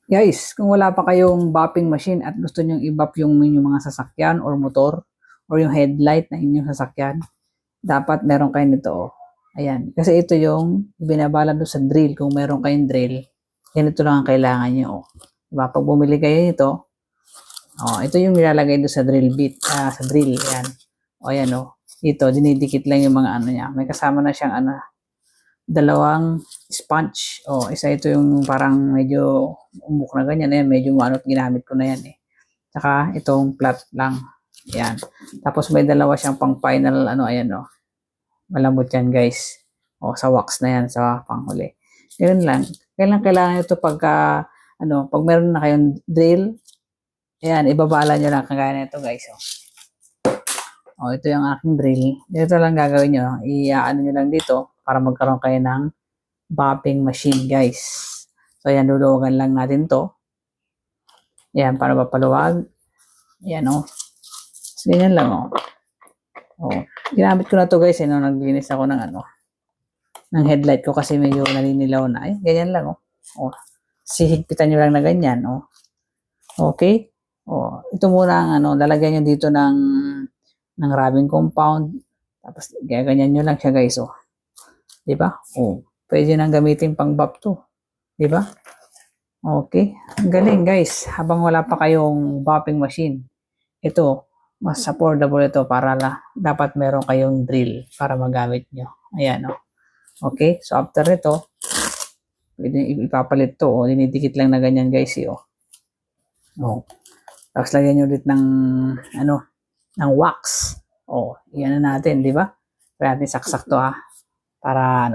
Guys, kung wala pa kayong bopping machine at gusto nyong i-bop yung inyong mga sasakyan or motor or yung headlight na inyong sasakyan, dapat meron kayo nito. Oh. Ayan. Kasi ito yung binabala doon sa drill. Kung meron kayong drill, ganito lang ang kailangan nyo. Oh. Diba? Pag bumili kayo nito, ito yung nilalagay doon sa drill bit. Sa drill. Ayan. Ayan o. Ito, dinidikit lang yung mga ano niya. May kasama na siyang dalawang sponge. Isa ito yung parang medyo umuk na ganyan. Ayan, medyo maanot ginamit ko na yan eh. Saka itong flat lang. Ayan. Tapos may dalawa siyang pang final ayan o. Malambot yan guys. Sa wax na yan sa panghuli. Ganun lang. Kailangan ito pagka pag meron na kayong drill, ayan, ibabala nyo lang kagaya na ito guys. Ito yung aking drill. Ito lang gagawin nyo. I-ano nyo lang dito para magkaroon kayo ng bopping machine guys. So ayan, luluwagan lang natin to. Ayan, para mapaluwag. Ayan So, ganyan lang ginamit ko na to guys, naglinis ako ng ng headlight ko kasi medyo nalinilaw na. Ay, ganyan lang sihigpitan nyo lang na ganyan Okay? Ito muna ang lalagyan nyo dito ng rubbing compound. Tapos gaganyan nyo lang siya guys 'Di ba? Pwede nang gamitin pang bop to. 'Di ba? Okay. Ang galing guys. Habang wala pa kayong bopping machine, ito mas affordable ito para dapat meron kayong drill para magamit nyo. Ayan Okay. So after ito, pwede ipapalit to dinidikit lang na ganyan guys Tapos lagyan nyo ulit ng ng wax. Iyan na natin, di ba? Kaya natin saksak to para